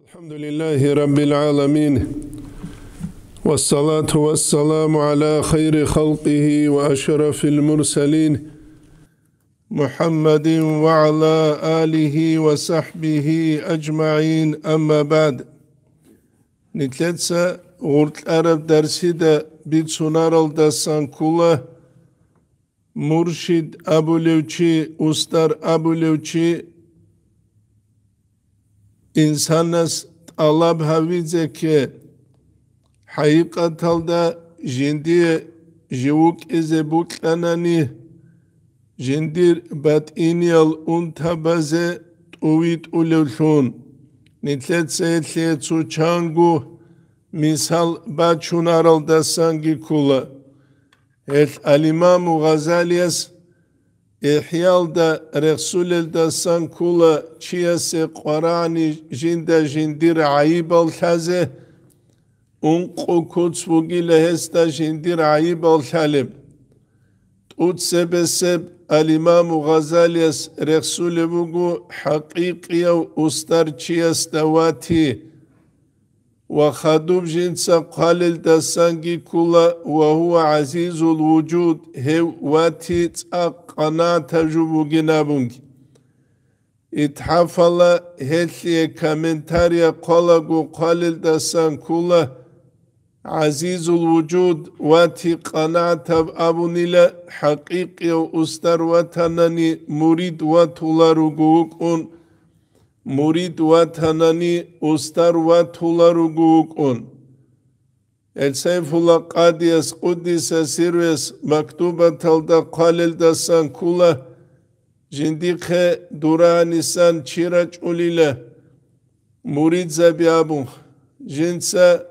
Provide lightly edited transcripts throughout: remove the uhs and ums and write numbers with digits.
الحمد لله رب العالمين والصلاة والسلام على خير خلقه وأشرف المرسلين محمد وعلى آله وصحبه أجمعين أما بعد نتلتسا غورت العرب درسي دا بيتسونار الدسان كله مرشد أبو لوچي أستار أبو لوچي İnsanız talab havize ki haqiqatalda jindi jivuk ezebuklanani jindir batiniyal untabaze tuvit ululun nitletse tletsu changu misal bachunaral da sangi kula el alimamu Gazaliyas İhyal da Resulel da san kula çiyase Qur'ani jinda jindir ayibal taze unqu kutsvugile hesta jindir ayibal talim ut sebeseb al-İmam Gazaliyas Resulü bugu haqiqiye ustar çiyas davati وخدوب جنسا قالل دسانجي كلا وهو عزيز الوجود هو واتي قناة تجوبو جنابونج اتحفل هلي كمنتاريا قلقو قالل دسان كلا عزيز الوجود واتي قناة أبونيلا حقيقي وأستر وطنني مريد وطولارو مريد وطنني أستر وطولارو السيف الله قاديس قدس سيروس مكتوبة تلدا قالل دسان كولا جنديق دوران نسان چيراج أوليلا مريد زبيابون جنسا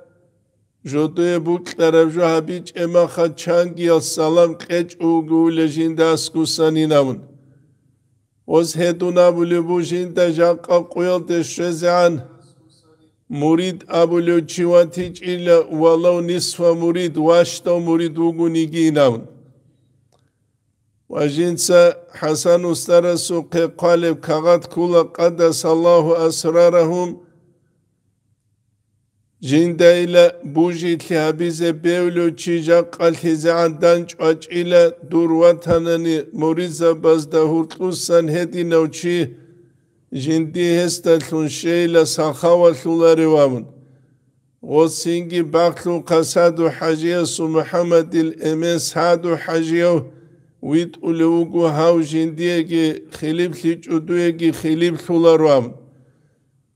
جودوه بوك طرفجو حبيج اما خد چانگي السلام قيج اوغول جنداس كوساني نامون اوز هدونا بولو جندا جاقا قويل دشوزعان مريد أبولو چواتيج إلا ولو نصف مريد واشتو مريد وغنيجي نامون وجنسا حسن استرسو قالب كغت كولا قدس الله أسرارهم جندا إلا بوجي تلابيزة بيولو چيجاق الهزعان دانج أج إلا دور وطنني مريزة بزده هرطلوسان هدي نوچي جندي هستلون شيلا سخاوة لولاريوامن وسينجي باقلو قصادو حاجية سو محمد الأمين سادو حاجية ويت أولوغو هاو جندية خليب لجودوية خليب لولاروامن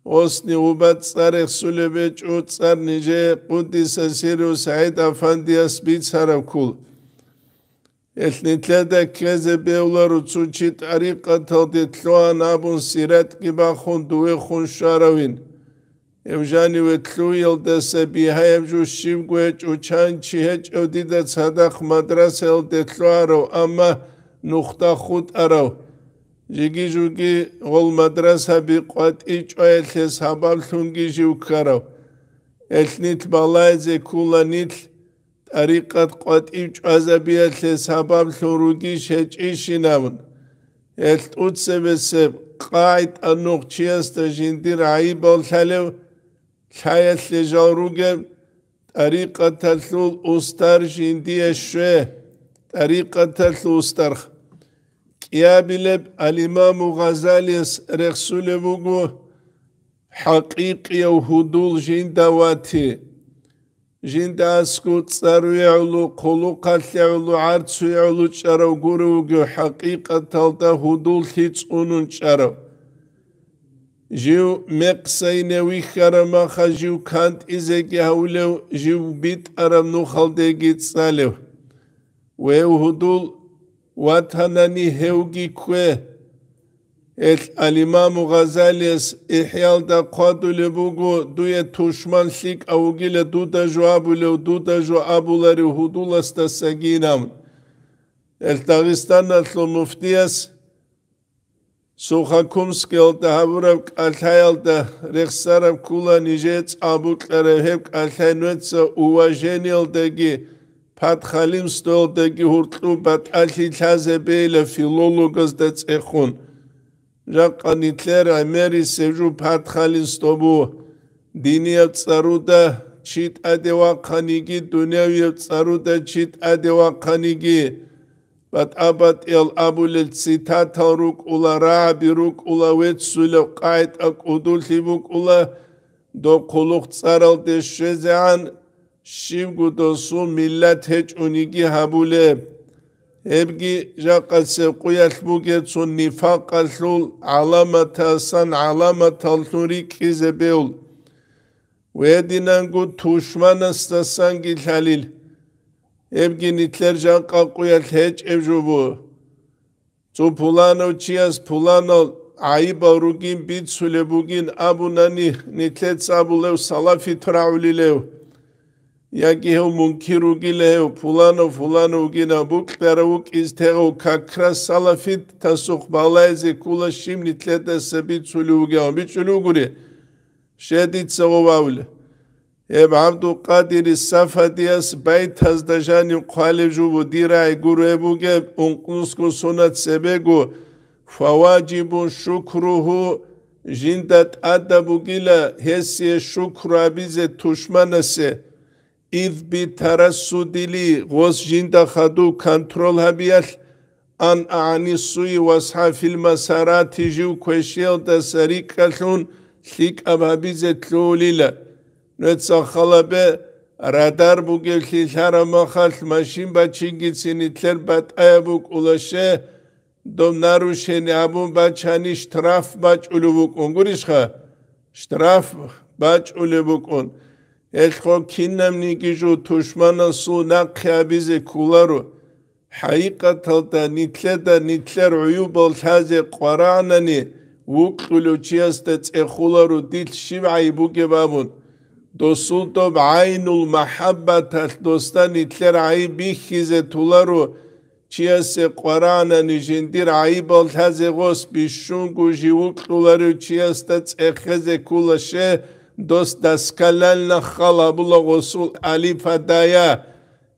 وسني وبات صارخ سولبيج أوت صار نجي قدس سيرو سعيد أفندي أسبيت ساركول النتلادة كذا بيولارو تسوشي طريقة تلدتلوان أبون سيرات كبا خون دوي خون شاروين إوجاني وتلو يلدس بيها يبجو الشيبقويج وچان چيهج أو ديدة صدق مدرسة يلدتلوارو أما نخطة خود أرو جيجي جوجي غول مدرسة بقوات إيج ويلتس حباب ثونجي جيو كارو النت بالايزي كولا نتل طريقة قوات إيج وزبية لس حباب ثوروجي شج إيشي نامن التوت سبسب قاعد أنوغ چيست جندير عيب الحلو حياة لجاروغي طريقة تلثول أستار جندي الشوه طريقة تلثول أسترخ يا بلب الإمام غزاليس رسول بوغو حقيقي وهدول جندواتي جنداسكو تصارو يعلو قلو قتل يعلو عرسو يعلو چارو قروغو حقيقة تلتا هدول تيتسونون چارو جيو مقسين ويخرما خجيو كانت إزاكي هولو جيو بيت أرم نخل ديجي تسالو ويو هدول وطنني هوغي كوه الإمام غزاليس إحيال دا قادو لبوغو دوية توشمان ليك أوغي لدودا جوابو لو دودا جوابو لاري هدول استساقينام الداغستان أطلو مفتيس سوخا كومسكي الدهابورب كالحيال دا رخصارب كولا نيجيت أبوك لرهب كالحي نوتسا أواجيني الداغي پات خالیم ستول دگی هرتلو بات آلی تازه بیل فیلولوگز دست اخون. جاق نیتلر امری سجو پات خالیم ستوبو diniyab tsaruda chit adewa khanigi dunyawiyab tsaruda chit adewa khanigi bat abat el abulel sitata ruk ula rabi ruk ula wetsule qait akudul libuk ula do quluq tsaral deshezean shivgu dosu millat hech unigi habule ebgi jaqase quyal bugetsun nifaqalul alamatasan alamataluri kizebeul wedinangu tuşmanastasan gilhalil ebgi nitler jaqa quyal hech evjubu zu pulano chias pulano aiba rugin bitsule bugin abunani nitlet sabulev salafi traulilev Yagihev munkiru gilehev fulano ugina buk peravuk izterev kakra salafit tasuk balayze kula shimnitlete sebit sulugev bit suluguri şedit savavle eb abdu qadir safadiyas bayt hazdajani qalevju diray gurebuge unqusku sunat sebegu fawajibu shukruhu jindat adabu gila hesiye shukra bize tuşmanase إذ بترصد لي غوث جند خدو كنترول هبيال أن أعني السوي وصحى في المسارات جو كوشيل دا سريك كالون ليك أبهبيزة تلوليلا نتسخل به رادار بوغل خيشارة مخال ماشين بچينجي سنتلر بات آيابوك أولاشه دوم ناروشيني أبون بچاني شتراف بچ أولوبوك أنگوريشخا شتراف بچ أولوبوك أن Elxo kinnamnigiju tuşmana su nakhiabize kularu haqiqatalda nitler uyubal taze qaranani vuquluchiyasta tsexularu dil shivai bugebabun dosultob aynul mahabbatal dostan nitler ay bihize tularu chiyase qaranani jindir aybal taze gos bishungu jivuqularu chiyasta tsexeze kulashe dost daskalanla khalabula gosul ali fadaya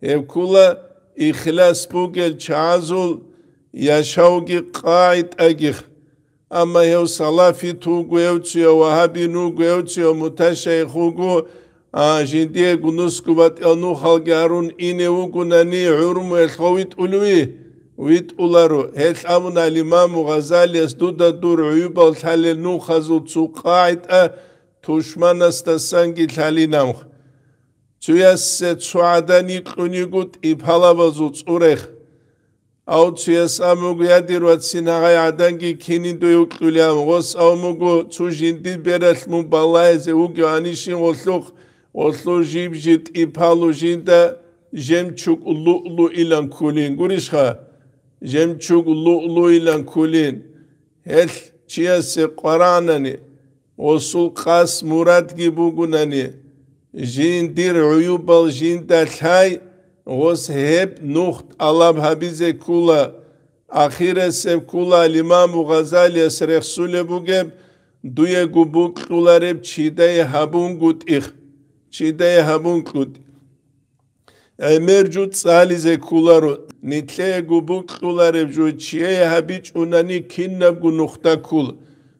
evkula ikhlas bugel chazul yashaugi qait agih ama yev salafi tu gwevtsiyo wahabi nu gwevtsiyo mutashayikhugu jindiye gunuskubat anu khalgarun inevu gunani urmu elkhawit ulwi wit ularu hel amun alimamu Ghazali asduda dur uyubal thalel nu khazul tsu qait Tuşmanastasan githalinam. Tsuyasse tsuadani qunigut iphalabazut ureh. Au tsuyas amugu yadirwat sinagay adangi kini doyuqtuliam. Gos amugu tsujindi berat mubalayze ugu anishin ollu jibjit iphalu jinda jemçuk lu'lu ilan kulin. Gurishka jemçuk lu'lu ilan kulin. Hel çiyasse qaranani. Osul qas murad gibugunani jindir uyubal jindalhay os hep nuht alab habize kula akhire sev kula limamu Ghazali esrexsule bugeb duye gubuk kulareb çiday habun gut emercut salize kularu nitle gubuk kulareb ju çiye habiç unani kinnab gunuhta kul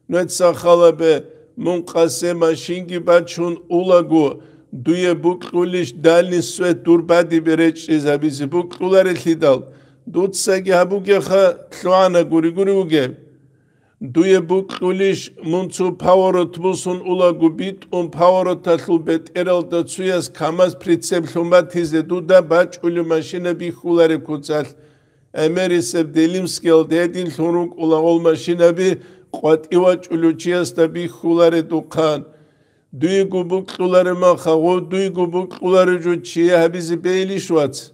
netsa khalabe munqase mashingi bachun ulagu duye buklulish dalni svet durbadi bereç zabizi buklulare lidal dutsagi habuge kha tluana guri uge duye buklulish munzu powerot busun ulagu bit powerot tatlu bet eral da tsuyas kamas pritseb lumbatize duda bach ulu mashina bi khulare kutsal emeriseb delimskel dedin luruk ulagol mashina bi Qat iwaç uluçiyas tabi khulare dukan duygu bukluları ma khago duygu bukluları ju çiye habizi beylişvat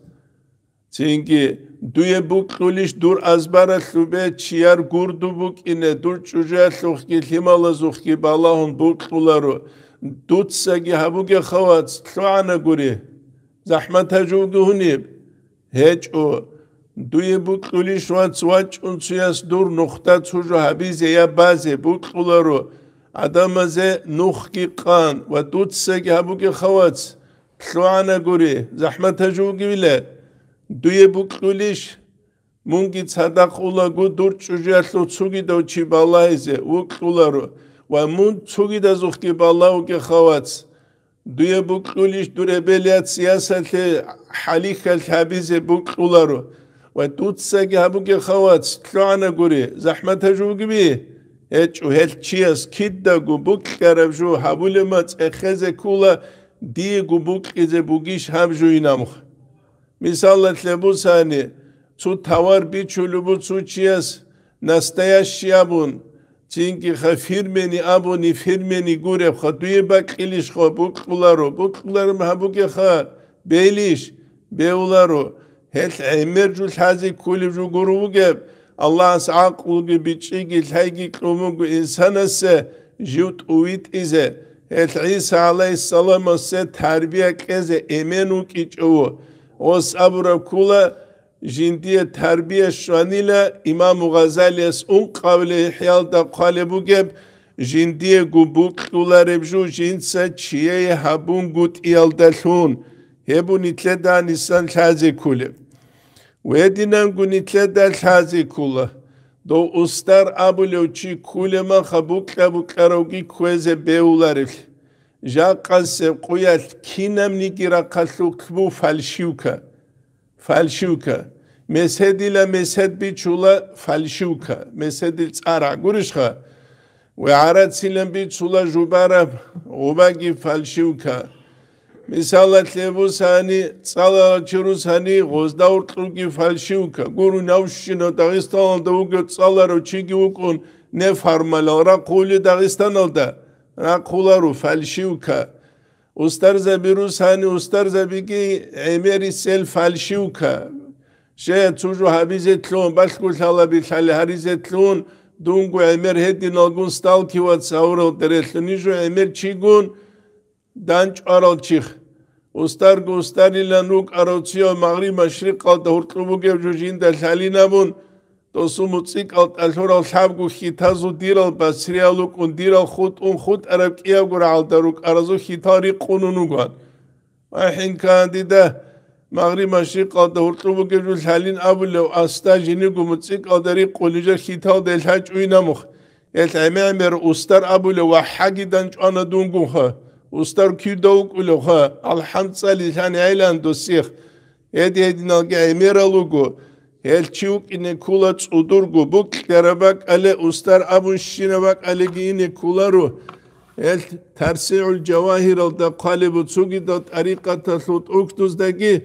çünkü duye bukluliş dur azbara lube çiyar gurdu buk ine dur çocuğa luhki himala zuhki balahun bukluları dutsagi habuge khavat tluana guri zahmet hajuguhuni hiç o Duye bukluliş vaç unsuyas dur nokta çocuğu habize ya bazı bukluları adamaze nuhki kan ve tutsagi habuge khavat tluana guri zahmet hajugi bile duye bukluliş mungi sadak ula gu dur çocuğa lutsugi da uçi balayze bukluları ومن تسوغي دا زوختي بالله كخوات دوية بوكلوليش دورة بليات سياسة حاليك الحبيزة بوكلولارو وتوتساقي هبوك خوات تلوعنا قوري زحمة هجوك بيه هيتشو هيتشياس كيدا قبوك كاربجو هبولي ما تأخذ كولا دي قبوك إذا بوكيش هبجو ينامخ مثال تلبوساني تو توار بيچولو تو چياس настоящий تینکی خفیرمنی ابونی فیرمنی گوره خدوی باکیلیش خو بوکلارو محبوک خا بیلیش بیولارو هل عمر جو حازی کولی جو گرو گب الله سعاق وگی بیچیگی الهیگی کلومو انسان است جوت اویت ایزه هل عیسی علیه السلام است تربیه کزه ایمنو کیچو اوس ابرو کولا جندية تربية شوانيلا إمام غزالي أون قبل حيال دا قالبو جب جندية قبوك دولاربجو جنسا چيه هبون قد إيال دالون هبو نتلدا نسان لازي كوله ويدينان قو نتلدا لازي كوله دو أستار أبو لوچي كوله ما خبوك لابوك أروغي كويزة بيولارف جا قاسب قويات كينام نيجيرا قلو كبو فالشوكا مذهب لا مذهب بيشولا فالشوكا مذهب الصارع قرشها وعرض سلم بيشولا جبارة وباقي فالشوكا مثال تلبوس هني صلاة شروس هني غزدور تلقي فالشوكا قولوا نوشينو داغستان دوغو صلاة رو چيگي وكون نفرمالا را قولي داغستان دا را قولارو فالشوكا استرز بیروس هنی استرز بیگی عمری سل فالشوکا شاید توجو حبیزه تلون بلکل حالا بیخالی هریزه تلون دونگو عمر هدی نالگون ستال کیوات ساورا درتلونیجو عمر چیگون دانچ آرال چیخ استرگو استری لنوک آراچیا مغری مشرق قال دهورتلوبو گب جو جین دلحالی نبون دوسو مطیق الهورال حبگو خیتازو دیرال بسریالو کن دیرال خود عرب کیا گرال داروک ارزو خیتاری قونونو گوان وحین کان دیده مغری مشرق قال دهورتلوبو گب جو الحالین ابو لو استا جینیگو مطیق داری قولیجا خیتال دلحاج اوی نمخ العمامر استر ابو لو وحاگی دنج آنا دونگو خواه استر کی دوک اولو خواه الحمد سالی لحانی ایلان دوسیخ هدی نالگه عمرالوگو هلچیوک اینه کولات udurgu bu kerabak ale ustar abun şinebak ale giyine kularu hel tersiul cevahir alda kalibu tsugi da tarikata sut uktuzdagi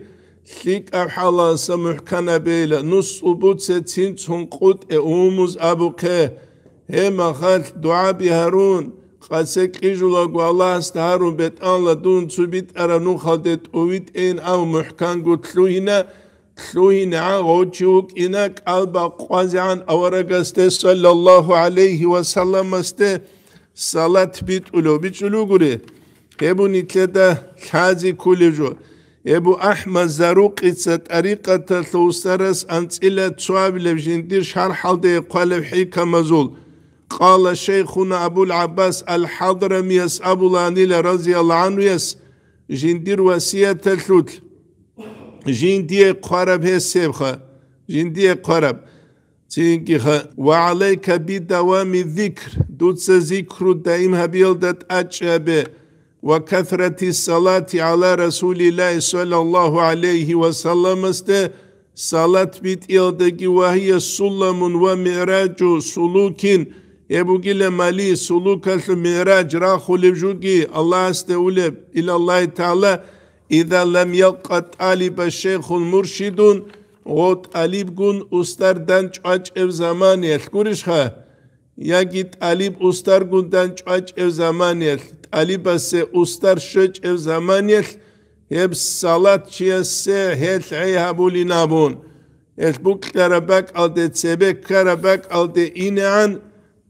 lik abhalasa muhkana beyle nus ubut setsin çunqut umuz abuke he mahal dua bi harun qasek ijula gu Allah astaharun bet anla dun tsubit aranu khadet ovit en av muhkan gutluhina تلوهن عاوچوك إنك ألبا قوازعان أورغست صلى الله عليه وسلم است صلاة بيتولو قولي ابو نتلدا خازي كوليجو ابو أحمد زروق إتسا طريقة توسترس أنتئلة تواب لبجندير شرح الدي قالب حيكا مزول قال شيخنا أبو العباس الحضرمي يس أبو لانيل رضي الله عنه يس جندير وسيا تلوت جندية قرب هي السبخة جندية قرب تينكيخة وعليك بدوام الذكر دوتس ذكر دائم هبيلدت أجابه وكثرة الصلاة على رسول الله صلى الله عليه وسلم است صلاة بيت إلدقي وهي سلم ومعراج سلوك يبقى مالي سلوك المعراج راخو لبجوكي الله استولب إلى الله تعالى إذا لم يلقى طالب الشيخ المرشد غوت طالب جون أستر دانش أج إف زمان يلكورشها يجي طالب أستر جون دانش أج إف زمان يل طالب بس أستر شج إف زمان يل هب صلاة شيء سه هل عيها بولي نابون البوك كربك ألد سبك كربك ألد إنعن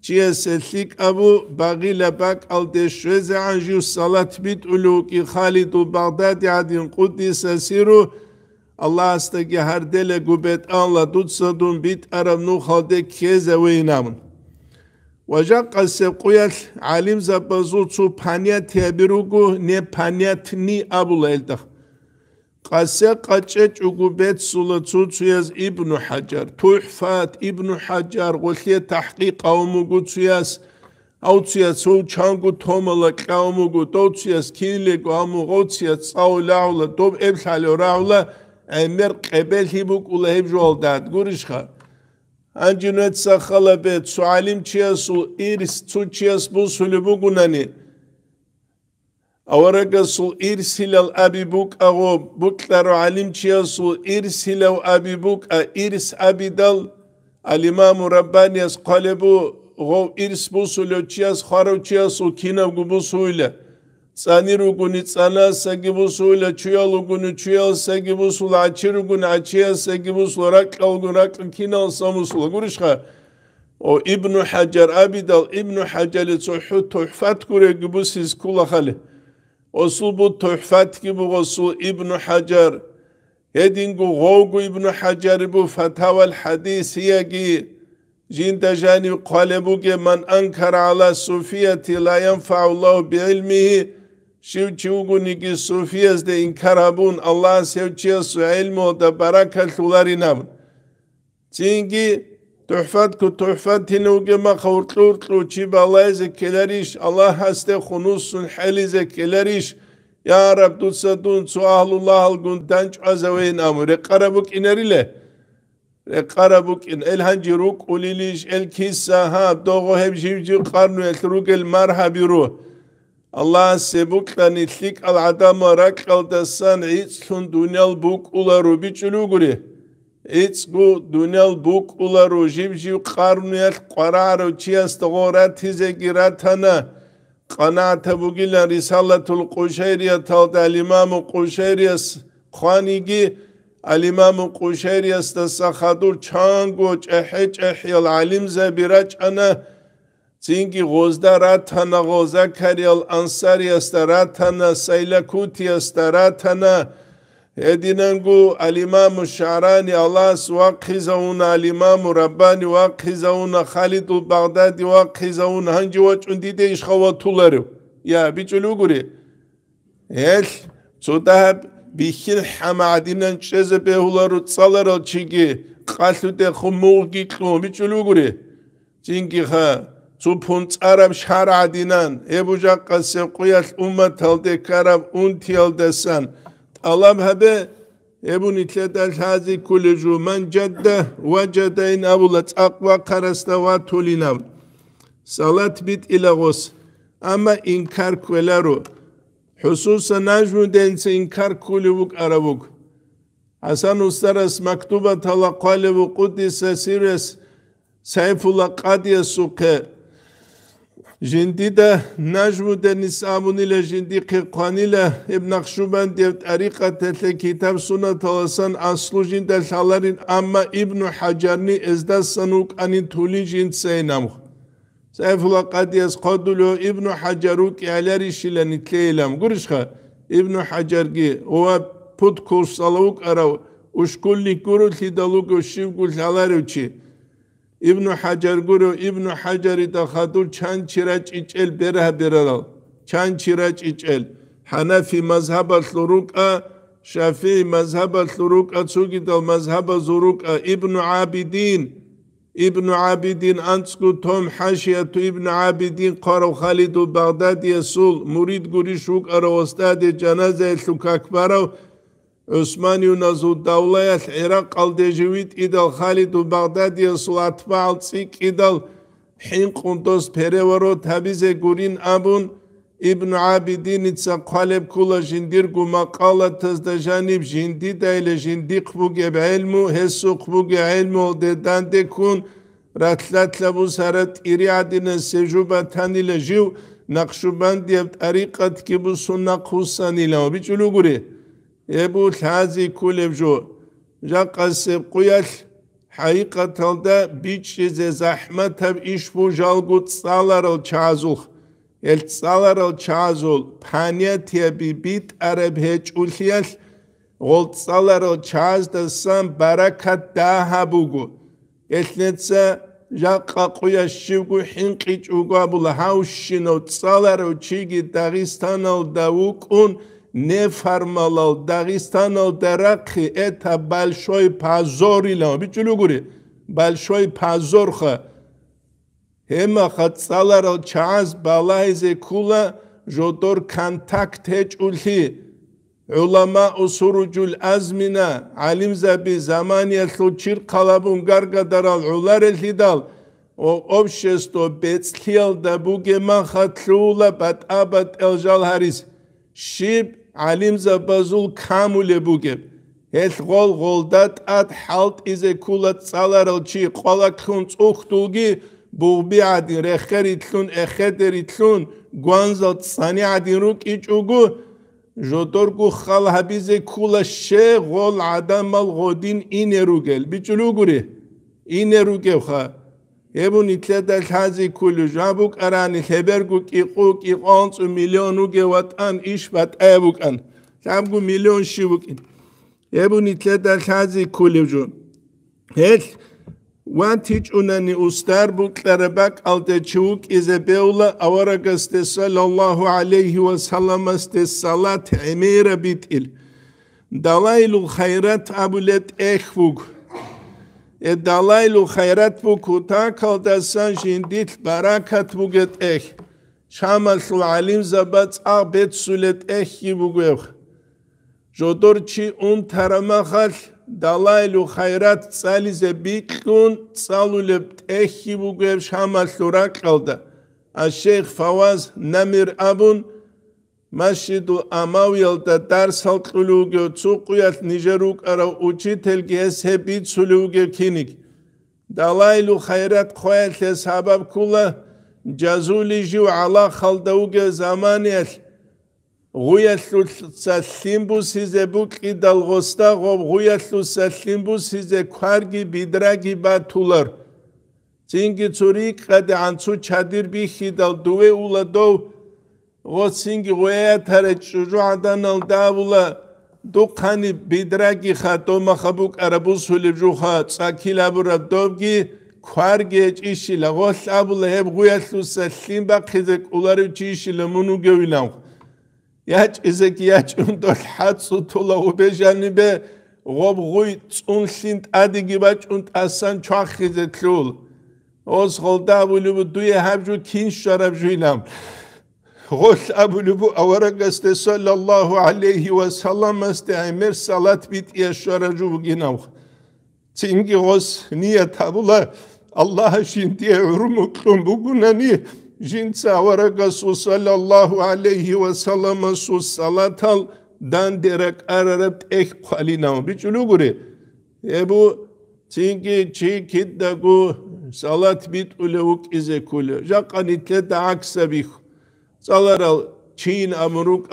چیه سلک ابو باقی لبک الدشوز عنجو صلاة بيت أولوكي خالد و بغداد عدين قدس سيرو الله استگی هر دل گوبت الله دود صدون بيت عرب نو خالده کیزه وینامون وجا قصب قویت علم زبازو چو پانیت تیبیروگو نه پانیت نی ابو لیلدخ قصة قچچ عقوبات سلطو تياز ابن حجر تحفات ابن حجر قلت تحقيق قوم قدسياس აუციათ სულ ჩანგუ თომალა ყაუმუგუ დოციას კილეგო ამუ ღოციათ წაულაულა დობ ებხალო რაულა ემერ ყებელჰიბუ კულეებჟოლდად გურიშხა ანჯინეთ სახალაბე ცუალიმ ჩიასუ ირის ცუჩიას ბუსულიბუგუნანი ავარაგასუ ირსილალ აბიბუკ აღო ბუკლარო ალიმ ჩიასუ ირსილავ აბიბუკ ირის აბიდალ ალიმამუ რაბანიას ყალებუ غو إرس بوسولو چیاس خارو چیاسو کیناو گو بوسوله سانیرو گونی سانا سگی بوسوله چیالو گونی چیال سگی بوسوله عچیرو گونی عچیال سگی بوسوله رکل گونی رکل کینال ساموسوله گورشخه او ابن حجر عبیدال ابن حجر تحفت تحفت کوره گبوسیز کولا خاله اصول بود تحفت کی بو اصول ابن حجر هدینگو غوگو ابن حجر بو فتاوى الحديث هيگی جندا جاني قالبوك من أنكر على الصوفية لا ينفع الله بعلمه شو تشوغو نيجي الصوفية ده إنكارابون الله سيوتشيس علمه ده بركة لولارينام تيجي تحفت هنوجي ما خورتلو تشيب الله زكيلاريش الله هسته خنوص حالي زكيلاريش يا رب تصدون سؤال الله الجن تنج عزوين أمر قربوك إنريله قربوك إن الهنجي روك قوليليش الكيسة ها دوغو هب جيبجي قرنو يتروك المرحبي رو الله سيبوك لنتلك العدم ركال دسان عيتسلون دنيا البوك أولارو بيچلو غري عيتسقو دنيا البوك أولارو جيبجي قرنو يتقرارو چياس تغورات تزيكي راتنا قناعت بوغيلا رسالة القشيرية تالت الإمام القشيرية خوانيجي الإمام القشيري استسخدور چانگو چحي العلم زبيرج أنا زينجي غوزدا راتنا غوزا كاري الأنصاري استراتنا سيلكوتي استراتنا هدينانگو الإمام الشعراني الله واقخزون الإمام رباني واقخزون خالد البغدادي واقخزون هنجي وچون ديده إش خواتولارو يا بيچلو غوري هل صدهب بيخيل حمادينن چيزه بهولارو تصالارو چيگي قالو ده خموغي كلو بيچلو غوري چينگي خا تو پونت عرب شرعدينن ابوجا قسم قيال امت هلده كرب انتيال دسن طلب هبه ابو نتلد الهازي كل جو من جده وجدين اولت اقوى قرستوات تولينام صلاة بيت الى غص اما انكار كولارو خصوصا نجم دنس انكار كولوك عربوك حسن استرس مكتوبة تلقالب قدس سيرس سيف الله قادي السوق جنديدة نجم دنس آموني لجندي قيقاني له ابن نقشبند طريقة كتاب سنة تلسان أصل جند الحلالين أما ابن حجرني ازداد سنوك أن تولي جند سينامو سيف الله قاديس قدلو ابن حجروك على شيلان تليلام غورشخا ابن حجرجي هو بود كورس alawuk araw ushkulli guru lidaluk ushivgul halaruchi ابن حجر guru ابن حجر da khadur chan chirach ichel berah beral chan chirach ichel Hanafi mazhab al-Thuruqa Shafi'i mazhab al-Thuruqa tsugidal mazhab al-Zuruqa Ibn Abidin ansku tom hashiyatu Ibn Abidin qaraw Khalid al-Baghdadi yasul murid gurishuk araw ustad janaza al-Akbaraw Osman Yunazu Dawlayat Iraq al-Dejewit idal Khalid al-Baghdadi yasul atba al-Tsik idal Hin qundos perevaro tabize gurin abun Ibn Abidin itsa qaleb kula jindir gu maqalat tazda janib jindi dayle jindi qbuge ilmu hesu qbuge ilmu dedande kun ratlat labu sarat iriadina sejuba tanile jiv naqshuband yev tariqat ki bu sunna qusanila bichulu guri ebu thazi kulevjo jaqasib quyal haqiqat halda bichize zahmat tab ishbu jalgut salaral chazul El salaral chazul paniatia bibit arab hech ulhial old salaral chaz da sam barakat da habugu etletsa jaqa quya shivgu hinqich ugabul haushino salaral chigi Dagistanal davukun ne farmalal Dagistanal darakhi eta balshoy pazorila bichulu guri balshoy pazorkha هما خد صالر الچاز بالايزي كولا جودور كانتاكت هجولي علماء سروج الأزمنة علم زبي زمان يسلو چير قلبون غرغ درال علار الهدال общество бедствиял да буге ман хатлула бат абат элжал харис шиб алим забазул камуле буге эл гол голдат ат халт изе кулат саларал чи qola khun წუხტუგი ბუღბი ადი რეხერი თლუნ ეხედერი თლუნ გვანზალ წანი ადი რუ კიჭუგუ ჟოტორგუ ხალ ჰაბიზე ქულა შე გოლ ადამალ ღოდინ ინერუგელ ბიჭულუგური ინერუგევ ხა ებუნი თლედალ ჰაზი ქულუ ჟაბუკ არანი ხებერგუ კიყუ კიყონც მილიონუ გევატან იშბატ ებუკან ჟაბგუ მილიონ შივუკი ებუნი თლედალ ჰაზი ქულუ ჟო ელ وانتيج أنني أستربك لربك ألتشوك إذا بيولا أورغس صلى الله عليه وسلم الصلاة عميرة بيتل دلائل الخيرات أبولت إخوك الدلائل الخيرات بكوتا كالدسان جنديت بركات بوغت إخ شامل العليم زبات أبت سولت إخي بوغيخ جودورچي ترمخل دلائل خيرات صالزه بيكون صالولبت اخي بوغيب شامل سوراق قلده الشيخ فواز نمير ابون مسجد الامويل دا درس القلوغو تسوقيات نيجروك ارا учительги اسهبيت سلوغو كينيك دلائل خيرات خويل سبب كله جازولي جو على خلدوغو زمانيل غوياتلو ساليمبو سيزه بوكي دالغوستا غوب غوياتلو ساليمبو سيزه كوارغي بيدراغي باتولر تينغي توريك قد عنصو چادر بيخي دال دوه اولا دو غو تينغي غويات هرچ جوجو عدانال داولا دو قاني بيدراغي خاتو مخبوك عربو سولي جوخا تساكي لابورا دوبغي كوارغي ايشي لغوث ابولا هب غوياتلو ساليمبا خيزك اولارو چيشي لمونو گويلان ياج إزك ياج أنتول حادثو تولا وبيجاني بي غوب غوي تون سنت أديجي باج أنت أسان چاخي زتلول أوز غلدا بولو دوية هبجو كين شرب جويلام غول أبولو أورق صلى الله عليه وسلم استعمر صلاة بيت يشار جو بجناو تينجي غوز نية تابولا الله شنتي عرمكم بقناني جنسا ورقصو صلى الله عليه وسلم سو صلاة دان درك أرربت إخ قلينا بيجلو غوري يبو تينكي چي كدقو صلاة بيت أولوك إزي كله جاقاني تلد عكس بيخ صلاة چين أمروك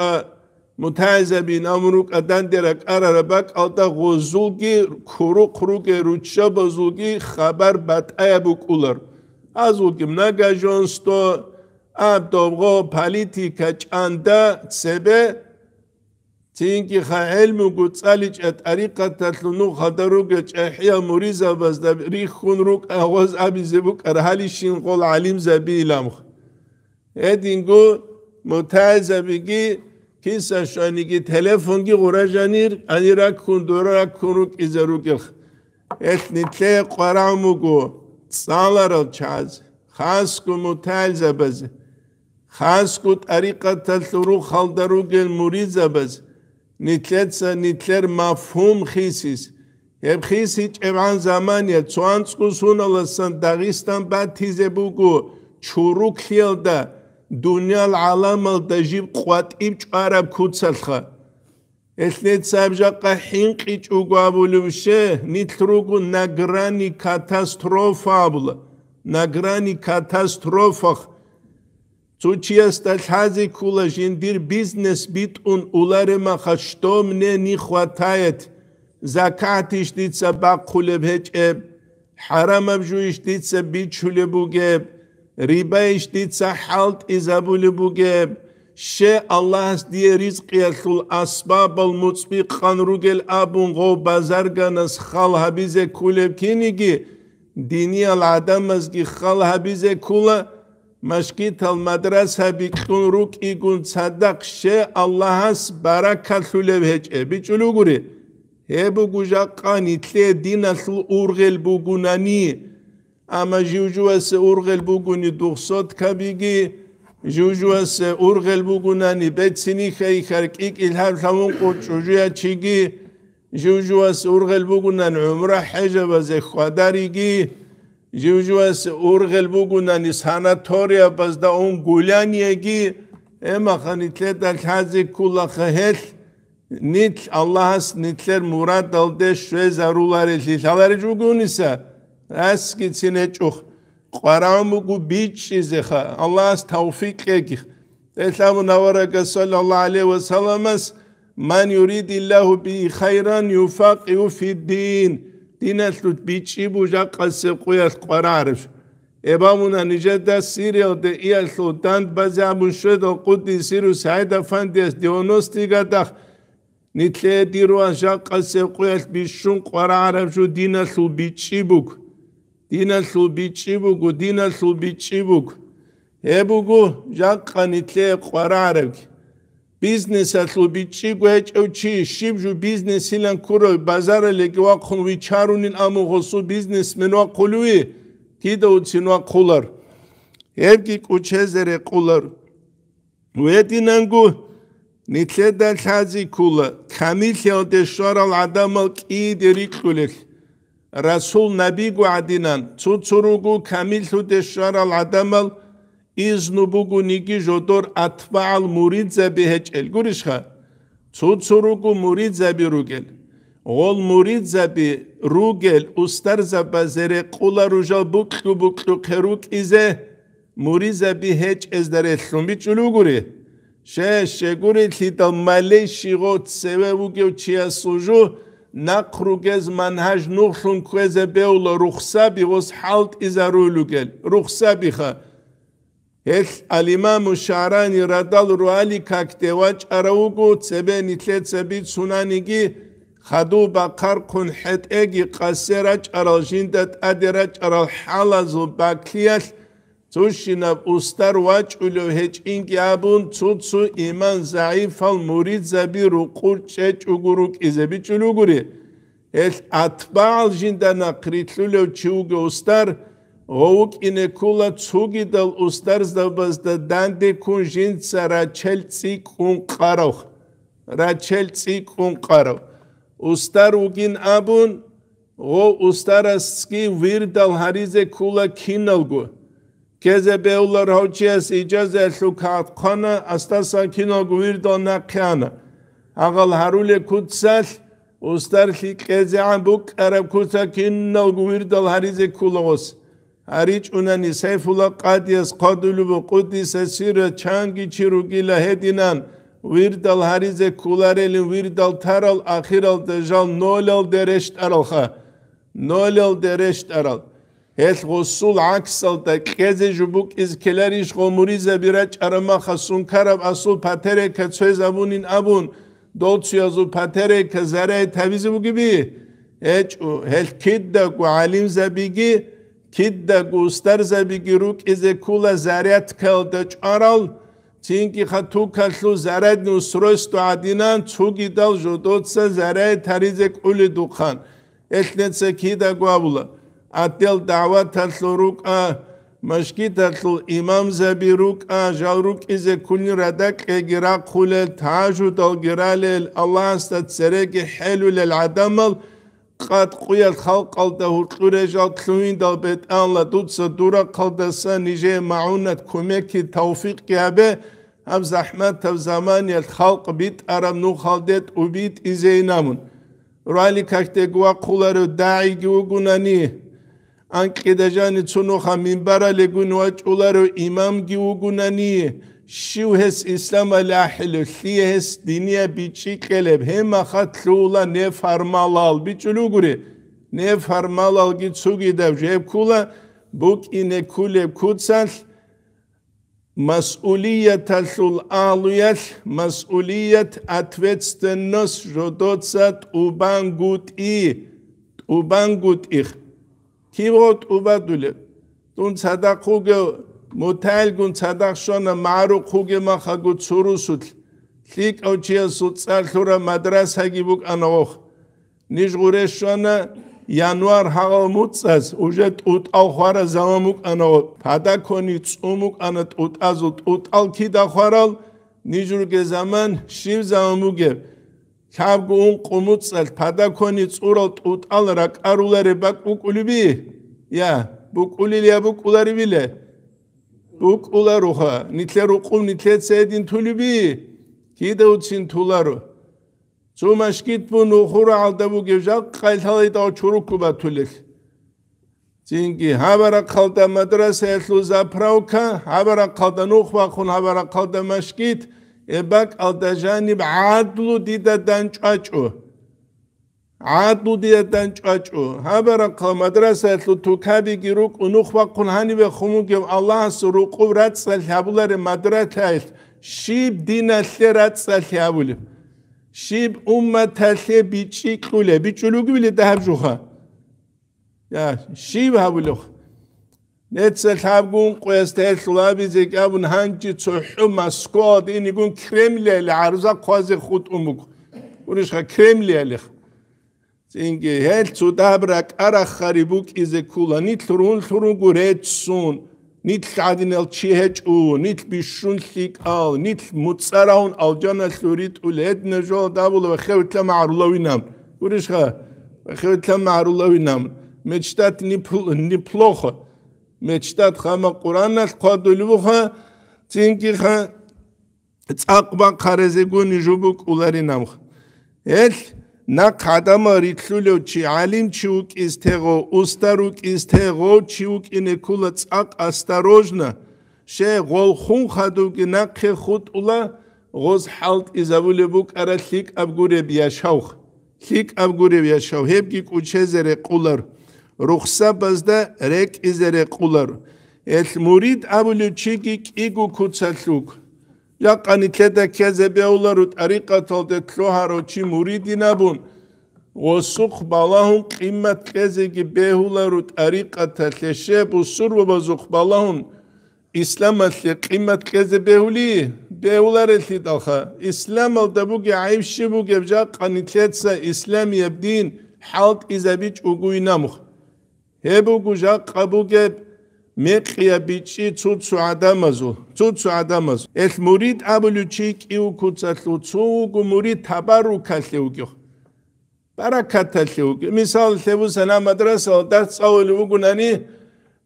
متعزبين أمروك دان درك أرربك ألتا غزوغي كروك روچا بزوغي خبر بات أيبوك أولر ازوگیم نگاجونستو اب دوغو پالیتیکا چاندا سبه تینکی خا علمو گوتسالیچ ات اریقا تطلونو خدروگچ احیا موریزا بزده ریخون روک اغوز ابی زبوک ارحالیشین قول علیم زبی ایلامخ ادینگو متعزبیگی کیسا شانیگی تلفونگی غراجانیر انیرا کن دورا کنوک ازروگیخ اتنیتلی قراموگو صالر الچاز خاصكو متعزة بز خاصكو طريقة الثرو خلدروج المريزة بز نتلر مفهوم خيسيس يب خيسيج ابعان زمانية تسوانسكو سون اللسان داغستان بات تيزبوغو چوروك خيال دا دنيا العالم الدجيب قوات إبج عرب كوتسالخا اثنين سابجاقا حينقيج اوغابولوشه نتروغو نگراني كاتاستروفا بولا نگراني كاتاستروفا توچيست الحازي كولا جندير بيزنس بيت اولارما خشتوم ني خواتايت زكاتيش ديتسا باقولب هجب حرام بجويش ديتسا بيتشولي بوغب ريبايش ديتسا حالت ازابولي بوغب شيء الله دي رزق يخل أسباب المطبق خنروجل أبون غو بازرگانس خال هبيزه كولب كينيجي ديني العدم مزجي خال هبيزه كولا مشكيت المدرسة بيكون روك إيقون صدق شيء الله هس بركة لولب هج بيجلو غوري هبو جاقاني تلي دين أصل أورغل بوغوناني اما جوجوس اورغل بوغوني 200 كبيجي جوجوس اورغل بوغوناني بتسني خي خرقيق الهام ثمون قوچوجيا چيجي جوجوس اورغل بوغونان عمره حجب زي خداريجي جوجوس اورغل بوغوناني ساناتوريا بس دا اون غولانيجي اما خانيتلت الحازي كل خهل نيت اللهس نيتلر مراد دالدش شوي زارولاري ليلالاري جوغونيسا اسكي تسينچوخ قرامو بيچ زخا اللهس توفيق يگي اسلام نورك صلى الله عليه وسلم من يريد الله به خيرا يفقه في الدين دينتلوت بيچي بوجا قسقويا قرارف ابامونا نجدا سيريال دي ايالتو داند بازابون شدو قدي سيرو سعيدا فانديس ديونوستيغا داخ نتلي ديروا جاقا سيقويل بيشون قرارف جو دينتلو بيچيبوك دينتلو بيچيبوك دينتلو بيچيبوك هبوغو جاقا نتلي قرارف بيزنس اتلو بيچيبو هيچ او چي شيب جو بيزنس هلان كورو بازار لگوا خونوي چارونين امو غصو بيزنس منوا قلوي كيدو تسينوا قولر هبكي كوچهزر قولر ويدينانگو نتلد الحازي كولا كامل يودشار العدم الكيد ريكولك رسول نبي عدنان تصروغو كامل يودشار العدم إذن بوغو نيجي جدور أتباع المريد زبي هجل قرشها تصروغو مريد زبي روغل غول مريد زبي روغل أستر زبا زري قولا رجال بوكلو خروك إزه مريد زبي هج ازدريتلون بيچلو قري شگوری تیتا مالی شیغوت سوهوگیو چیا سوجو نقروگز منهج نخلون کوزه بیولا رخصه بیغوز حالت ازارولو گل رخصه بیخوا هل الامام الشعراني ردال روالی کاکتواج اراوگو تسبه نتلت سبید سنانیگی خدو بقر کن حد اگی قصیرج ارال جندت ادرج ارال حالزو باکلیل توشيناب أستر واجعلو هج إنكي أبون تودسو إيمان ضعيف المريد زبي رقور چيچ اغروك إزبي چلو غوري أتباع الجندنا قريتلو چوغ أستر غوك إنه كولا تسوغي دل أستر زبازده دانده كون جند سا راچل تسيك اون قاروخ راچل تسيك اون قاروخ أستر وگين أبون غو أستر اسكي ويردل هاريزه كولا كينل گو كذا بيولر هوچيس إجازة لوكات قانا أستاسا كينو غويردو ناقيانا أغل هارولي كوتسال أسترخي كذا عن بوك أرب كوتا كينو غويردو هاريزي كولوس هاريج أناني سيف الله قاديس قادلو بقدس سيرة چانگي چيروغي لهدينان ويردو هاريزي كولاريلين ويردو تارال آخيرال دجال نولال درشت أرالخا نولال درشت أرال هل غسول عكسل تكذب جبوك إز كلاريش غموريزة براج أرما خسون كرب أصول پتره كتسوي زبونين أبون دولتسو يزو پتره كزاره تبيزي بگبي هل كدك وعليم زبيگي كدك وستر زبيگي روك إز كولا زاريات كالدج أرال تينكي خطو كاللو زاريات نسروستو عدينان توگي دال جدودسا زاريات تريزك أولي دوخان إلتنسا كدك وابولا أتل دعوة تلوروك مشكي تلو إمام زبيروك جاروك إذا كل ردك إجراء خلال تاجو دل جرال الله استتسرق حلو للعدمل قد قوي الخلق الده رجال تلوين دل بيت الله دود صدورة قلدسا نجي معونة كمكي توفيق كابه هم زحمت زمان الخلق بيت أرم نو خالدت وبيت إزينامون رالي كاكتقوا قولارو داعي جوغوناني Anche da jani tsuno khamin bara legun wajularo imam giugunani shiuhes islam alahil thies dinia bichi keleb hema khatlula ne farmalal bichuluguri ne farmalal gitsugi da jeb kula buk ine kule kutsal مسؤولية الأولويات مسؤولية ответственность жодоцат убангут их كيبوت أبادله تون صدق خوجه متعال كون صدق شون معروف خوجه ما خاجوت سروسوت ليك أو شيء سوت سال ثورة مدرسة هجيبوك أنا وخ نيش غورش شون январ хагамуцас уже тут алхвара замамук ано падакони цумук ано тут азу тут алкида хварал нижурге заман шив замамуге хабгун qumutsal падакони цурал тут ал ракаруларе бак укулиби я букулилия букулари биле букуларуха нитлеру qum nitlet sedin tulibi кидаутсин тулару Зумашкит бу нухура алдабу гевжак қайталай да чурукуба тулек. Зинги хабара қалда мадраса этлу заправка, хабара қалда нухва хун хабара қалда машкит, эбак алда жаниб адлу дидадан чачу. Адлу дидадан чачу. Хабара қал мадраса этлу тукаби гирук нухва хун ханибе хуму гев Аллах суруку ратсал хабуларе мадрата шиб дина ратсал хабуле. شیب امتاله بیچی کله بیچولوگی بله دهب جوخا یا شیب هبولوخ نتسل هبگون قیسته سلابی زکابون هنچی صحو مسکواد اینی گون کرملیه لعرضا قاز خود اموک اونش خا کرملیه لخ زینگی هل تو دبرک ارخ خریبوک ایزه کولا نیت لرون گوره سون نیت قادین الچیهج او نیت بیشون خیک آل نیت متصراون آلجان سورید اولاد نجال دابل و خیوت معرولاوی نام ورش خا خیوت معرولاوی نام مجتات نیپلوخه مجتات خام قرآن قادلو خا تینکی خا تاقبا خارزگون جوبک اولاری نام هل نه قدم ریتلو چی علیم چیوک استهو استروک استهو چیوک اینه کولت اق استروجنا شه غول خون خدوک نقه خود اولا غوز حالت ازاوله بوک ارا لیک ابگوره بیاشاوخ لیک ابگوره بیاشاو هبگی کوچه زره قولر رخصه بزده رک ازره قولر المرید ابولو چیگیک ایگو کوچلوک یا قانیتلده کزه بیاولارود طریقه تالده تلوهارو چی موریدی نبون و سوخ بالاهون قیمت کزه که بیاولارود طریقه تلشه بسر و بزوخ بالاهون اسلام اصلی قیمت کزه بیاولار اصلی دالخه اسلام الده بوگه عیب شی بوگه بجا قانیتلده اسلام یبدین حالت ایزابیچ اگوی نمخ هبو گوجا قبوگه مقيا بيتشي تسو عدامزو المريد أبلوچيك إيو كوتساتلو تسوغو مريد تبارك الثيوغيو بركة الثيوغيو مثال ثيبو سنة مدرسة درس أول وغناني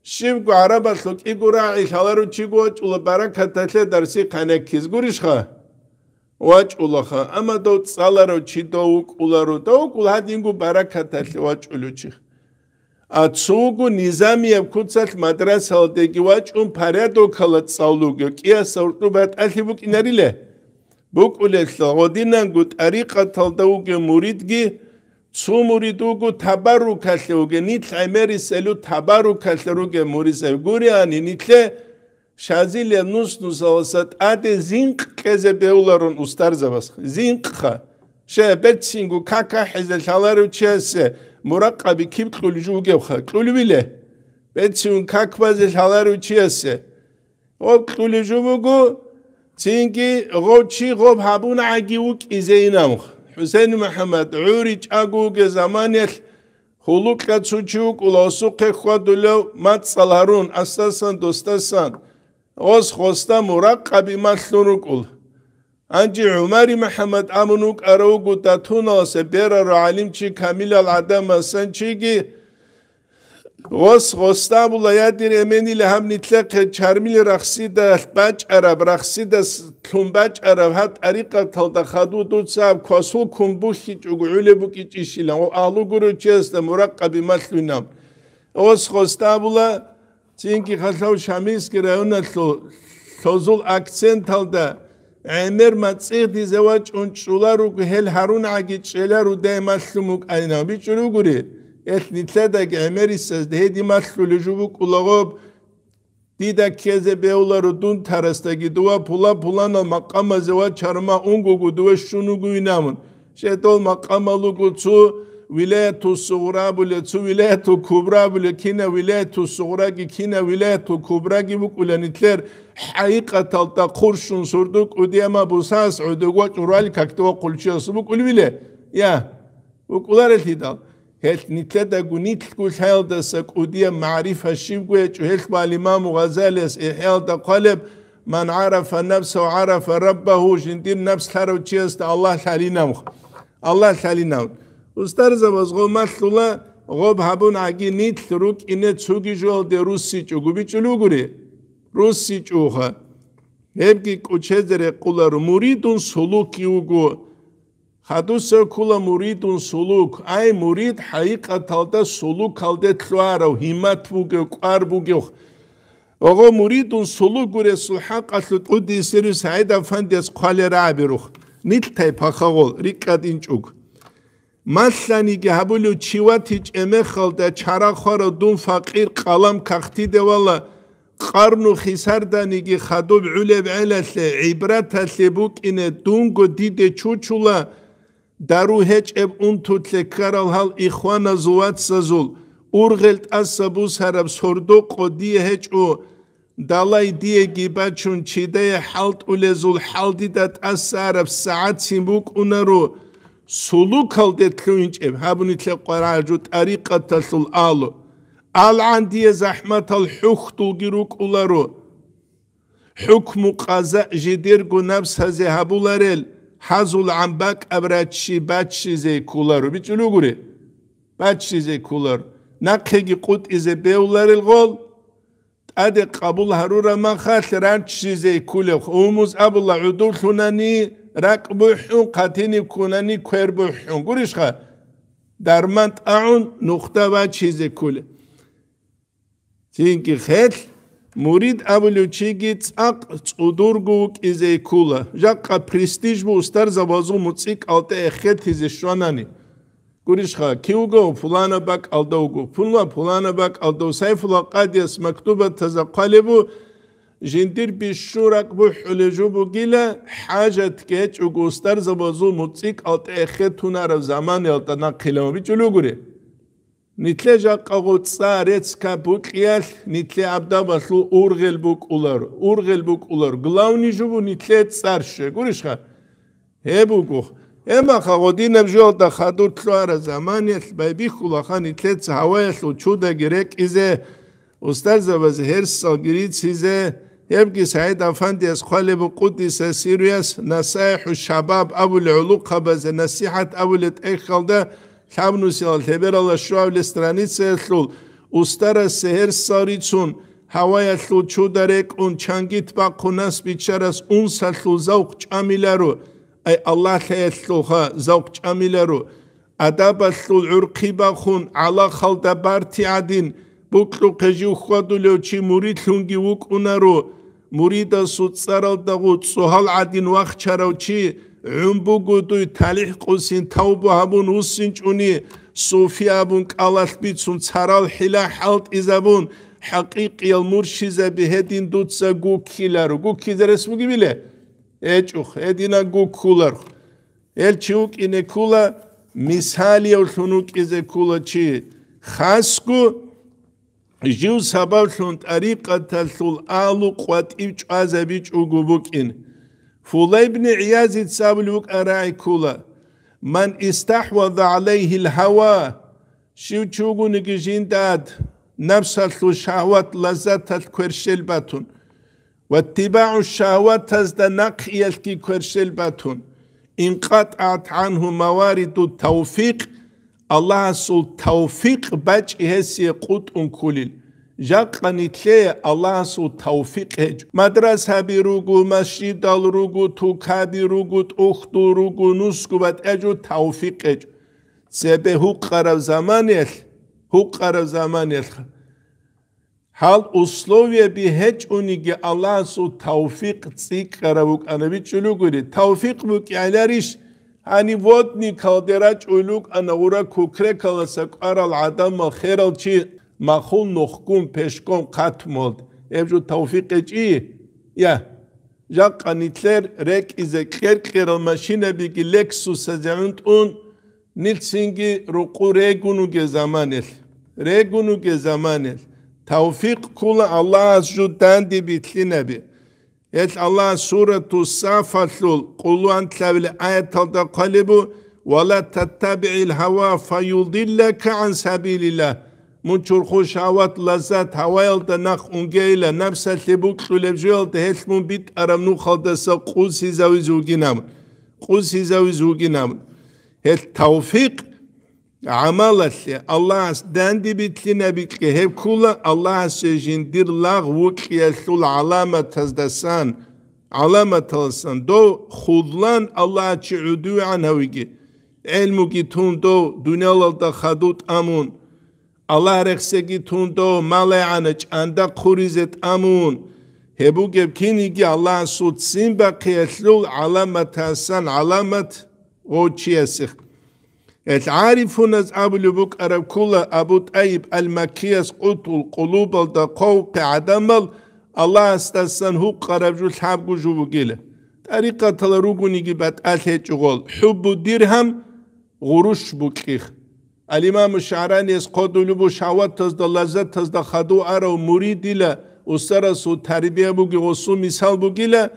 شيبكو عربة لك إيقو راعي خالارو چيقو وچولو بركة الثي درسي قانكيز غوريشخا وچولوخا أما دو تسالارو چي دووك أولارو دووك أولادينغو بركة الثي وچولو چيخ აცუგუ ნიზამიებ ქუცალ მადრასალდეგი ვაჭუნ ფარადო ქალად სწავლუგო კია საურტუბათ ალიბუ კინარილე ბუკულესო ოდინანგუ ტარიყათალდაუგე მურიდგი ცუ მურიდუგუ თაბარუკალეუგე ნიტლ ამერისელუ თაბარუკალერუგე მურისე გურიანი ნიტლე შაზილე ნუსნუსალსატ ადე ზინყ ყეზე ბეულარონ უსტარზავას ზინყხა შებეცინგუ კაკა ჰეზელალარუ ჩესე مراقبی کیب کلوجو گفخه کلوبیله بچون کاکبازی حالارو چیسته او کلوجو بگو تینگی غوچی غوب هبون عگیوک ایزینامخ حسین محمد عوریج اگوگ زمانیت خلوق کتسوچوک ولاسوق خودلو مات سالارون استاسان دوستاسان اوز خوستا مراقبی مطلونو کل انجی عمری محمد امونوک اروگو تاتونا سبیره رو علیم چی کمیل العدم هستن چیگی غستا بولا یادیر امینی لهم نتلق چرمیل رخصی ده بچ عرب رخصی ده کن بچ عرب هات عریقه تلده خدو دود صاحب کاسول کن بوخی چگوله بوکی چیشیلن و آلو گرو چیست مراقبی مطلونم غستا بولا چینکی خلاو شمیز گره اونه تلزول اکسنت تلده عمر متصيدي زواج انشولارو هل هارون عجيت شلارو ده مسلموك أنا بيشلو قري إثني تلادك عمر السجد هدي مسلو لجوبك ولغوب ديدا كذا بيولارو دون ترستاقي دوا بولا مقام زواج شرما اونغو دوا شنو قوينامون شهدول مقام لغو تو ولاية الصغرى بله تو ولاية الكبرى بله كينا ولاية الصغرى كينا ولاية الكبرى بقول نتلر حقيقة تلتا قرشون سردوك وديما بوساس عدوغوات ورالي كاكتوا قلشي أصبوك قولي بله يا وقولار الهدال هل نتلدا قنيت كل حال دا سكودية معرفة شبوة هل بالإمام غزالي إحيال دا قلب من عرف نفسه وعرف ربه جندين نفس حرو تشيست الله حالينا الله حالينا استرزا بزغو مثلا غوب هبون عجي نيت روك إنت سوغي جول دي روسي چوغو بيچلو غوري روسي چوغا هبكي كوچهزر قولار مريدون سلوك يوغو حدوث كل مريد سلوك أي مريد حقيقة تلدا سلوك هالده تلوارو همت بوغو قار بوغو أغو مريد سلوك ورسول حق أسلط قدي سيرو سعيدا فانديس قال رابروخ نيل تاي پاخاغول ريكاد انچوغ مثلاني که هبولو چيوات هيچ امخال ده چرا خارا دون فقير قلم كاختي ده والله قرنو خسار داني که خدوب علب علت عبرت هسل بوك إنه دونگو ديده چوچولا درو هيچ اب اون توتل کرال حال إخوانا زوات سازول ارغلت اصابوس هرب سردو قديه هيچ او دالای دیه گیبا چون چیده حالت اولزول حالتی داد از عرب ساعت سیمبوک اونارو سلوک هالدت کلونج اب هبونی تل قرارجو طریقه تسل آلو الان دیه زحمت الحختو گیروک اولارو حکم قضا جدیرگو نفس هزه هبولارل حزول عنبک ابراتشی بچی زی کولارو بیچلو گوره بچی زی کولارو نقهگی قد ایزه بیولارل غول أدي قبول هرورا ما خاش رانش زي كله وموز أبلا عدول ثناني ركبوحون قاتيني كوناني كيربوحون قريش خا درمانت أعون نقطة واتشي زي كله تينكي خيل مريد أبلو تشيجي تساق تصودورغوك إزي كله جاقا برستيج بو استار زبازو متسيك ألتا إخيت إزي شواناني قريش خا كيوغو فلانا باك ألدوغو فلانا باك ألدو سيفلا قاديس مكتوبة تزقالبو جندير بشورك بو حلجوبو جيلا حاجة كيتش وغوستار زبازو متسيك ألتا إخيتونا رو زمان يلتا ناقلما بيچلو غوري نتلي جاقا غوتسا ريتسكا بوك يال نتلي عبدا بسلو أورغل بوك أولار غلاوني جوبو نتلي تسارش قريش خا هبوغو اما خودی نبجول دا خدور تلوار زمانیت بایبی خلاخانی تلت هوایت و چودا گرک ایزه استاد زباز هر سال گرید سیزه يبقي سعيد أفندي أسخالي بقدس سيريس نصائح الشباب أبو العلوق خبز نصيحة أبو الاتأخل ده شعب نسيال تبير الله شواب الاسترانيت سيثلول أستار السهر ساريتون هوايا تلول چو دارك اون چانگيت باقو ناس بيچارس اون سلول زوق چاميلارو أي الله تيثلوها زوق چاميلارو أداب تلول عرقي باخون على خلطة بارتي عدين بوكلو قجيو خوادو لو چي مريد لونگي وك اونارو مريد سود سرال داغود سوحال عدين وقت چراو چي عمبو قدوي تاليح قوسين توبو هبون وسين چوني صوفيا بون قالت بيتسون سرال حلا حالت إزابون حقيقي المرشزة بهدين دوتسا قوكي لارو قوكي در اسمو قبيله ايجوخ هدينا قوكو لارو الچوك إنه كولا مثالي والثنوك إذا كولا چي خاسكو جيو سبب شون طريقة تلثول آلو قوات إبج عزبيج وقبوك إن فولي بن عياز تسابلوك أراعي كولا من استحوذ عليه الهوى شو تشوغو نجيجين داد نفس الشهوات لذات الكرشل باتون واتباع الشهوات تزد نقي الكي كرشل باتون انقطعت عنه موارد التوفيق الله سول توفيق باج هسي قوت كليل جاقا نتلي الله سول توفيق هج مدرسة بيروغو مسجد الروغو توكا بيروغو اختو روغو نسكو بات اجو توفيق هج سبه هو قرب زمان حال أسلوبية بهج أونيجي الله سول توفيق تسيك قربوك أنا بيتشلو قولي توفيق بوك يعلاريش hani vodni kalderaç uyluk anavura kukre kalasak aral adam xeral çi maxul noxkum peşkom katmod evju tawfiq eci ya jaqanitler rek izekler qeral maşine bigi lexus sezunt un nilsingi ruqu regunu gezamanel tawfiq kula Allah azjudan di bitli nebi يت الله سورة الصافات قلوا أنت لابل آية تلتا قلبو ولا تتبع الهوى فيضلك عن سبيل الله منشور خوش هوات لذات هوايل تنخ انجيلا نفس الثبوك لبجيل تهلمون بيت أرمنو خلدسا قوسي زوي زوجي نامن قوسي زوي زوجي نامن التوفيق عمل الله داندي بيتلنا بيتك هب كولا الله سجندير لاغ وكي يسول علامة تزدسان علامة تلسان دو خذلان الله تعدو عن هويجي علمو تون دو دنيا لالدا خدوت امون الله رخصگی تون دو مالعنج اندا خوريزت امون هبو گب كينيگي الله سود سين بقيتلول علامة تسان علامة وچيسخ العارفون از ابو لبوك عرب كولا ابو طيب المكيس قتل قلوب الدقوق عدمل الله استسان هو قرب جو حب جو بگيله طريقة تلروگونيگي بات الهج غول حب درهم غروش بوكيخ الامام الشعراني اس قدلو بو شهوت تزد لذت تزد خدو ارو مريد له استرس و تربيه بوگي غسو مثال بوگيله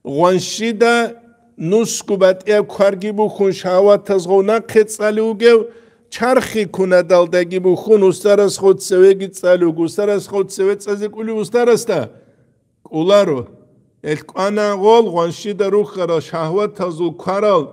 غنشيدا نسكو بات ايب كارگي بخون شهوت تزغونا قصالوگو چرخي كونه دالدگي بخون استرس خود سويگي صالوگ استرس خود سويت سازيقولي استرس تا قولارو القانا غول غنشيدا روخ را شهوت تزو كارال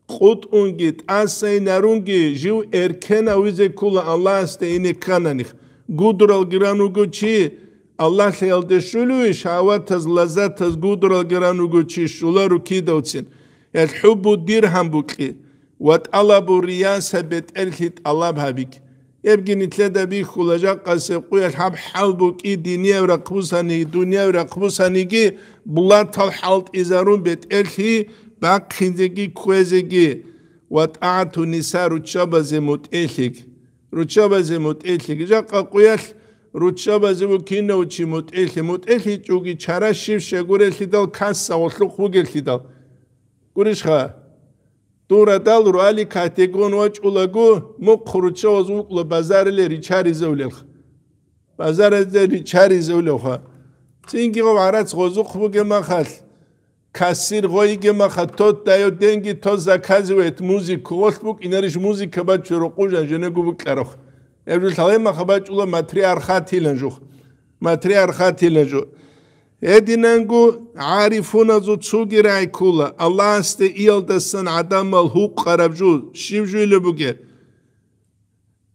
قط اونگید اسای نرونگی جو ارکن اویز کل الله است اینی کننیخ گودرال گرانوگو چی الله خیالده شلوی شهوت از لذت از گودرال گرانوگو چی شولا رو کی دوتسین الحب درهم بوکی وات الله بو ریاسه بت الهیت الله بهبیک ابگی نتلده بی خلاجا قصب قوی الحب حال بوکی دنیا و رقبوسانی دنیا و رقبوسانیگی بلاد تال حالت ازارون بت الهی باقیندگی کوزگی وطاعت نساء رچابز متعلق رچابز متعلق جا قویل رچابز و کینو چی متعلق چوگی چرا شیف شگوره لیدال کس سوالخلق خوگل لیدال گوریش خواه دور دال رو علی کاتگون وچ اولگو مق رچاوز وقل بازار لی ریچاری زولیل بازار لی ریچاری زولیل خواه چینگی قو عرض غزو خوگه مخال کسیر غوی که ما خطوت دایو دنگی تو زکازی ویت موزیک وقت بک اینارش موزیک بعد چرا قوجن جنه گو بکرخ ابل تالی ما خبر چولا ماتریارخاتی لنجو ماتریارخاتی لنجو ادیننگو عارفون ازو چوگی رای کولا الله است ایل دستن عدم الحق قرب جو شیو جویل بگه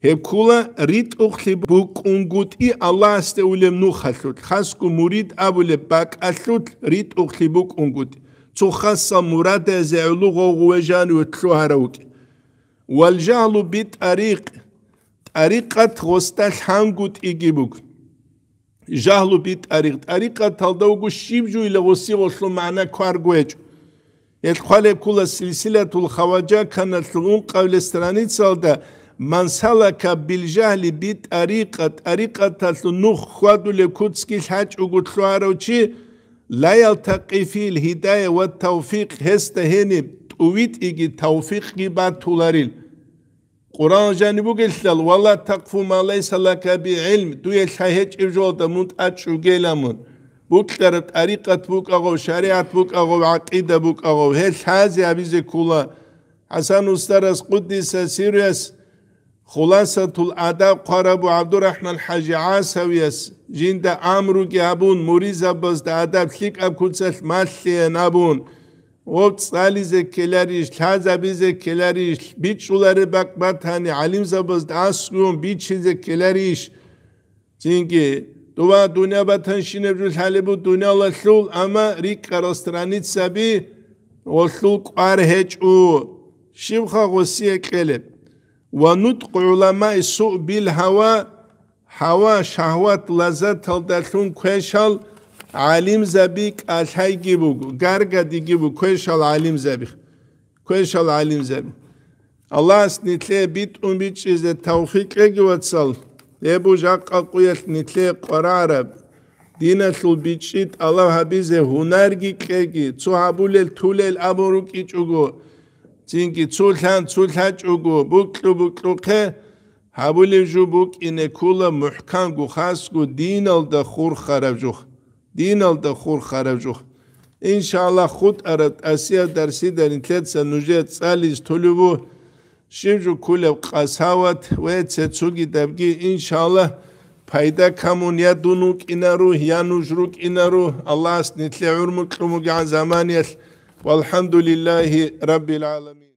هب کولا ریت اخلی بک اونگوت ای الله است اولم نو خلوت خاص کو مرید ابول بک اشلوت ریت اخلی بک اونگوت تو خاص مراد زعلو غوجان و تلو هروك والجهل طريقة غستل هنگوت ايجيبوك جهل طريقة تلدوغو شيبجو الى غسي وصلو معنى كارغويج يتخالي كل سلسلة الخواجة كانت لون قول استرانيت سالده من سلك بالجهل طريقة تلنوخ خوادو لكوتسكي الحاج وقتلو عروشي لا يلتقي فيه الهداية والتوفيق هستهيني تويت ايجي توفيق بعد تولاريل قرآن جانبو قلتل والله تقفو ما ليس لك بعلم دوية الحيهج ارجول دمونت اتشو جيلامون بوك ترب طريقة بوك اغو شريعة بوك اغو عقيدة بوك اغو هل حازي عبيزي كولا حسن استرس قدس سيريس خلاصة الأدب قرب عبد الرحمن حاج عاسويس جند عمرو جابون مريزة بس أدب خيك أبكوتسل ماشي نابون وقت سالي زكيلاريش هذا بزكيلاريش بيتشولار بقبتاني علم زبز أسلوم بيتش زكيلاريش تينكي دوا دنيا بتنشين بجول حالبو دنيا لشول أما ريك كراسترانيت سبي وشول قار هج او شبخا غسيه كلب ونطق علماء السوء بالهوى هوا شهوات لذت تلدشون كوشال علم زبيك الحي جيبو غارغا دي جيبو كوشال علم زبيك كوشال علم زبيك الله نتلي بيت بيت إذا توفيق اجي وتصل يبو جاق قويت نتلي قرار دينة البيتشيت الله حبيزه هنرجي كيجي تهابول تولل أبوروك إيجوغو تينكي تولهان جوغو بوكلو كه حبول جو بوك إنه كولا محكم جو خاص جو دين الدخور خراب جوخ иншаллах худ арат асия дарсидан тлетса нужет цалис тулубу шимжу кулев қасават веце цуги дабги иншаллах пайда камун я дунук инару я нужрук инару Аллах нитле урмук умуг заманият والحمد لله رب العالمين.